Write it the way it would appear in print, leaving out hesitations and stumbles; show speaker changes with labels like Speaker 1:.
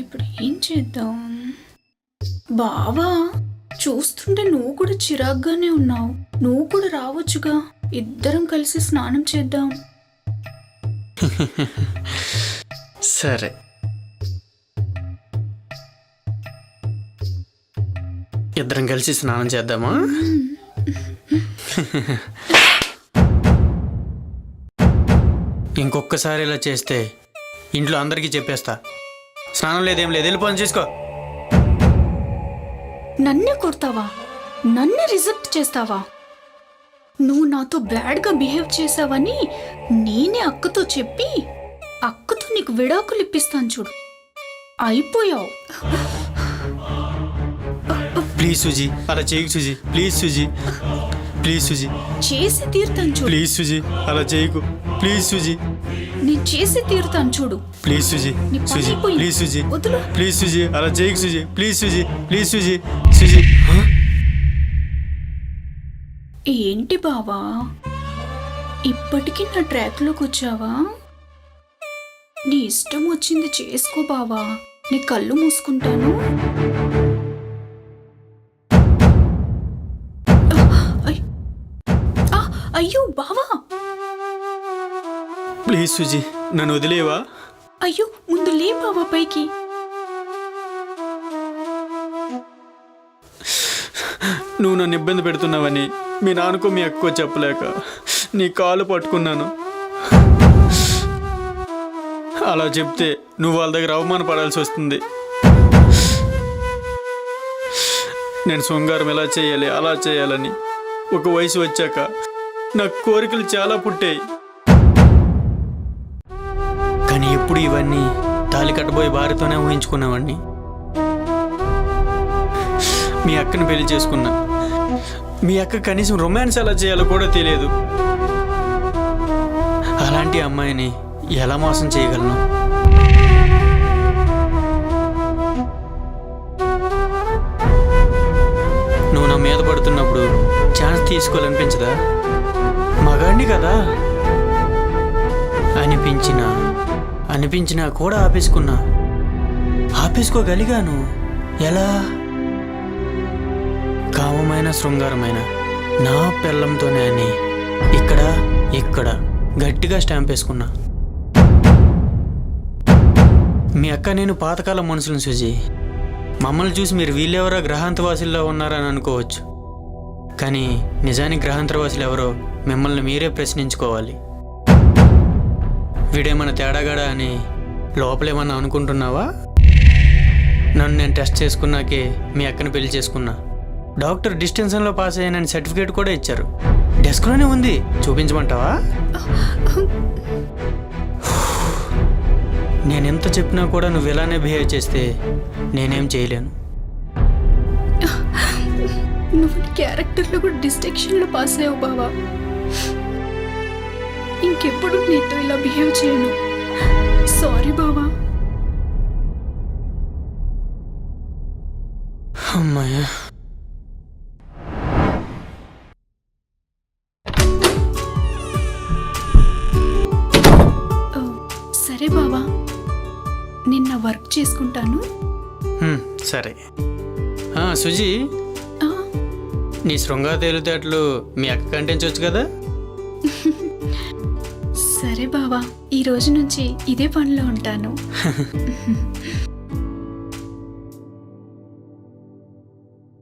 Speaker 1: ఇప్పుడు ఏం చేద్దాం బావా? చూస్తుంటే నువ్వు కూడా చిరాగ్గానే ఉన్నావు. నువ్వు కూడా రావచ్చుగా, ఇద్దరం కలిసి స్నానం చేద్దాం.
Speaker 2: సరే, ఇద్దరం కలిసి స్నానం చేద్దామా? ఇంకొకసారి ఇలా చేస్తే ఇంట్లో అందరికీ చెప్పేస్తా. స్నానం లేదేం లేదు, వెళ్ళి పని చేసుకో.
Speaker 1: నన్నే కొడతావా? నన్నే రిజెక్ట్ చేస్తావా? నువ్వు నాతో బ్యాడ్గా బిహేవ్ చేసావని నేనే అక్కతో చెప్పి అక్కతో నీకు విడాకులు ఇప్పిస్తాను చూడు. అయిపోయావు.
Speaker 2: ప్లీజ్ సుజీ, అలా చేయకు సుజీ. Please Suji, please Suji.
Speaker 1: చేసి తీరుతాను చూడు.
Speaker 2: ప్లీజ్ సుజీ, అలా చేయకు. ప్లీజ్ సుజీ,
Speaker 1: నేను చేసి తీరుతాను చూడు.
Speaker 2: ప్లీజ్ సుజీ. సుజీ, ప్లీజ్ సుజీ.
Speaker 1: వదులు.
Speaker 2: ప్లీజ్ సుజీ, అలా చేయకు సుజీ. Please Suji, please Suji. సుజీ,
Speaker 1: ఏంటి బావా, ఇప్పటికీ నా ట్రాక్లోకి వచ్చావా? నీ ఇష్టం వచ్చింది చేసుకో బావా, నీ కళ్ళు మూసుకుంటాను. అయ్యో బావా,
Speaker 2: ప్లీజ్ సుజీ, నన్ను వదిలేవా?
Speaker 1: అయ్యో ముందు లే బావా పైకి.
Speaker 2: నువ్వు నన్ను ఇబ్బంది పెడుతున్నావని మీ నాన్నకో మీ అక్కకో చెప్పలేక నీ కాలు పట్టుకున్నాను. అలా చెప్తే నువ్వు వాళ్ళ దగ్గర అవమానపడాల్సి వస్తుంది. నేను శృంగారం ఎలా చేయాలి అలా చేయాలని ఒక వయసు వచ్చాక నాకు కోరికలు చాలా పుట్టాయి. కానీ ఎప్పుడు ఇవన్నీ తాళి కట్టబోయే భార్యతోనే ఊహించుకున్నావాడిని. మీ అక్కని పెళ్లి చేసుకున్నా. మీ అక్క కనీసం రొమాన్స్ ఎలా చేయాలో కూడా తెలియదు. అలాంటి అమ్మాయిని ఎలా మోసం చేయగలను? నువ్వు నా మీద పడుతున్నప్పుడు ఛాన్స్ తీసుకోవాలనిపించదా? మగాడిని కదా. అనిపించినా కూడా ఆపేసుకోగలిగాను. ఎలా? కామమైన శృంగారమైన నా పెళ్ళంతోనే అని ఇక్కడ గట్టిగా స్టాంప్ వేసుకున్నా. మీ అక్క నేను పాతకాలం మనుషులను సుజీ. మమ్మల్ని చూసి మీరు వీళ్ళెవరో గ్రహాంతవాసుల్లో ఉన్నారని అనుకోవచ్చు. కానీ నిజానికి గ్రహాంతరవాసులు ఎవరో మిమ్మల్ని మీరే ప్రశ్నించుకోవాలి. వీడేమన్నా తేడాగాడా అని లోపలేమన్నా అనుకుంటున్నావా? నన్ను నేను టెస్ట్ చేసుకున్నాకే మీ అక్కని పెళ్లి చేసుకున్నా. డాక్టర్ డిస్టెన్షన్లో పాస్ అయ్యానని సర్టిఫికేట్ కూడా ఇచ్చారు. డెస్క్లోనే ఉంది, చూపించమంటావా? నేను ఎంత చెప్పినా కూడా నువ్వు ఇలానే బిహేవ్ చేస్తే నేనేం చేయలేను.
Speaker 1: నువ్వు క్యారెక్టర్లో కూడా డిస్టింక్షన్లో పాస్ అయ్యావు బావా. ఇంకెప్పుడు నీతో ఇలా బిహేవ్ చేయను. సారీ బావా.
Speaker 2: అమ్మాయ్యా.
Speaker 1: సరే బావా, నిన్న వర్క్ చేసుకుంటాను.
Speaker 2: సరే. సుజీ, నీ శృంగార తేలితేటలు మీ అక్క కంటించవచ్చు కదా?
Speaker 1: సరే బావా, ఈ రోజు నుంచి ఇదే పనిలో ఉంటాను.